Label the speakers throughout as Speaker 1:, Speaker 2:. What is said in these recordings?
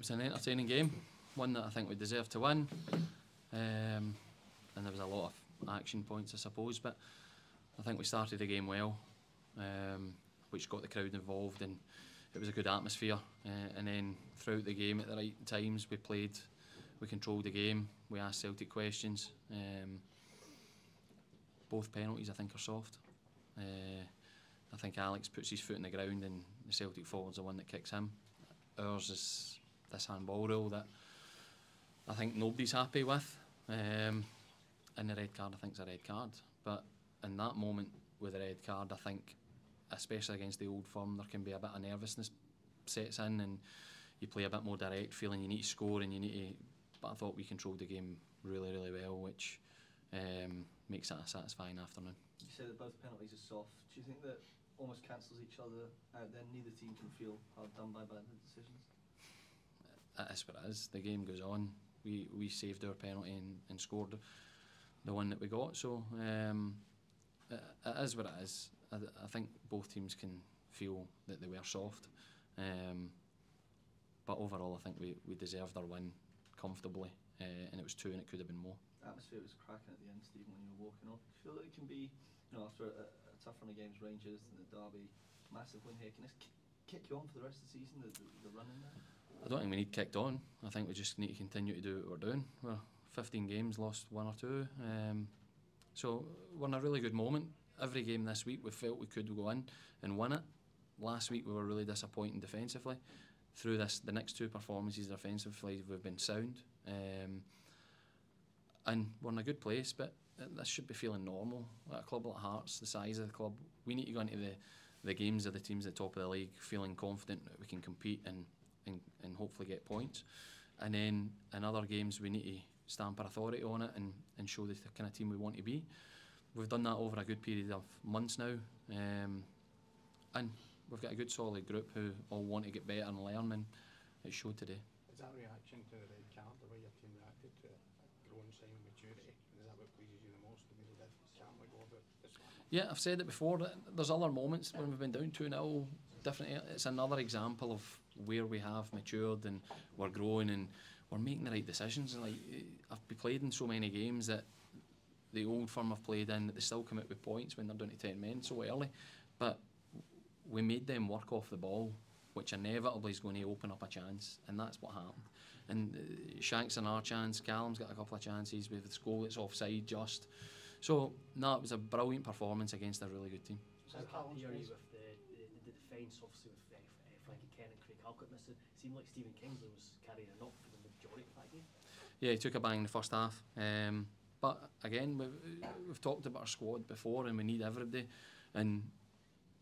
Speaker 1: was an entertaining game, one that I think we deserved to win, and there was a lot of action points, I suppose, but I think we started the game well, which got the crowd involved, and it was a good atmosphere, and then throughout the game at the right times we played, we controlled the game, we asked Celtic questions. Both penalties I think are soft. I think Alex puts his foot in the ground and the Celtic forward's the one that kicks him. Ours is this handball rule that I think nobody's happy with, and the red card I think is a red card, but in that moment with the red card I think, especially against the old firm, there can be a bit of nervousness sets in and you play a bit more direct, feeling you need to score and you need to, but I thought we controlled the game really, really well, which makes it a satisfying afternoon.
Speaker 2: You said that both penalties are soft. Do you think that almost cancels each other out then? Neither team can feel hard done by the decisions?
Speaker 1: It is what it is. The game goes on. We saved our penalty and scored the one that we got, so it is what it is. I think both teams can feel that they were soft, but overall I think we deserved our win comfortably, and it was 2 and it could have been more.
Speaker 2: The atmosphere was cracking at the end, Stephen, when you were walking off. Do you feel that it can be, after a tough run of games, Rangers and the Derby, massive win here, can this kick you on for the rest of the season, the run in there?
Speaker 1: I don't think we need kicked on. I think we just need to continue to do what we're doing. We're 15 games, lost 1 or 2, so we're in a really good moment. Every game this week we felt we could go in and win it. Last week we were really disappointing defensively. Through the next 2 performances defensively we've been sound, and we're in a good place, but this should be feeling normal. At a club like Hearts, the size of the club, we need to go into the games of the teams at the top of the league feeling confident that we can compete and hopefully get points. And then in other games we need to stamp our authority on it and show the kind of team we want to be. We've done that over a good period of months now, and we've got a good solid group who all want to get better and learn, and it showed today.
Speaker 3: Is that reaction to the red card, the way your team reacted to it, a growing sign of maturity? Is that what pleases you the most, the way they did calmly go about this one?
Speaker 1: Yeah, I've said it before, there's other moments when we've been down 2-0, it's another example of where we have matured and we're growing and we're making the right decisions. And I've played in so many games that the old firm I've played in, that they still come out with points when they're down to 10 men so early, but we made them work off the ball, which inevitably is going to open up a chance, and that's what happened. And Shank's an our chance, Callum's got a couple of chances with this goal that's offside just. So, no, it was a brilliant performance against a really good team.
Speaker 4: So how happy are you with the defence, obviously, with Frankie Ken and Craig Halkett missing? It seemed like Stephen Kingsley was carrying a knock for the majority of that game.
Speaker 1: Yeah, he took a bang in the first half. But again, we've talked about our squad before and we need everybody. And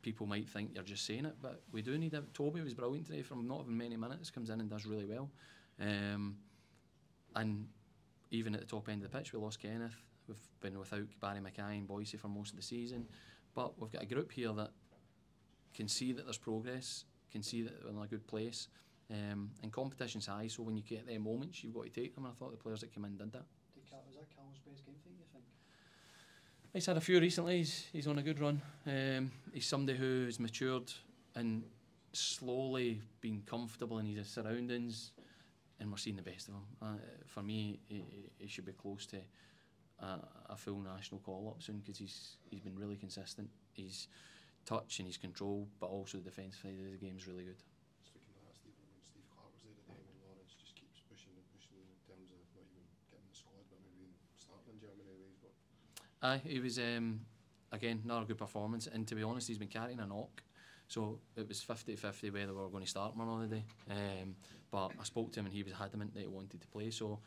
Speaker 1: people might think you're just saying it, but we do need it. Toby was brilliant today from not even many minutes, comes in and does really well. And even at the top end of the pitch, we lost Kenneth. We've been without Barry Mackay and Boyce for most of the season. But we've got a group here that can see that there's progress, can see that we're in a good place. And competition's high, so when you get them moments, you've got to take them. And I thought the players that came in did that.
Speaker 5: Was that Callum's best game for you think?
Speaker 1: He's had a few recently, he's on a good run. He's somebody who's matured and slowly been comfortable in his surroundings, and we're seeing the best of him. For me, he should be close to a full national call-up soon, because he's been really consistent. His touch and his control, but also the defence side of the game is really good.
Speaker 3: Speaking of that, Stephen, when Steve Clark was there today, I mean, Lawrence just keeps pushing and pushing in terms of not even getting the squad, but maybe starting in Germany ways.
Speaker 1: He was, again, another good performance, and to be honest, he's been carrying a knock, so it was 50-50 whether we were going to start him or not today. But I spoke to him and he was adamant that he wanted to play, so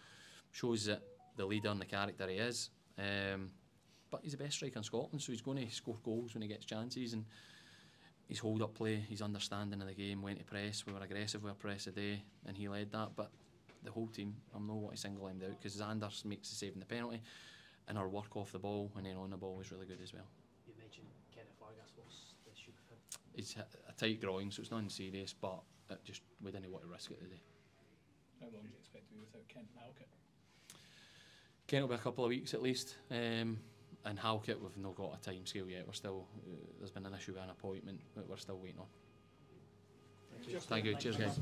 Speaker 1: shows that the leader and the character he is. But he's the best striker in Scotland, so he's going to score goals when he gets chances, and his hold-up play, his understanding of the game, when to press, we were aggressive with our press today, and he led that. But the whole team, I'm not want to single him out, because Anders makes the save in the penalty, and our work off the ball and then on the ball was really good as well.
Speaker 4: You mentioned Kenneth Vargas, what's the issue with him?
Speaker 1: It's a tight groin, so it's nothing serious, but we didn't want to risk it today.
Speaker 6: How long do you expect to be without Kent and Halkett?
Speaker 1: Kent will be a couple of weeks at least, and Halkett we've not got a time scale yet. We're still, there's been an issue with an appointment that we're still waiting on. Thank you. Cheers guys.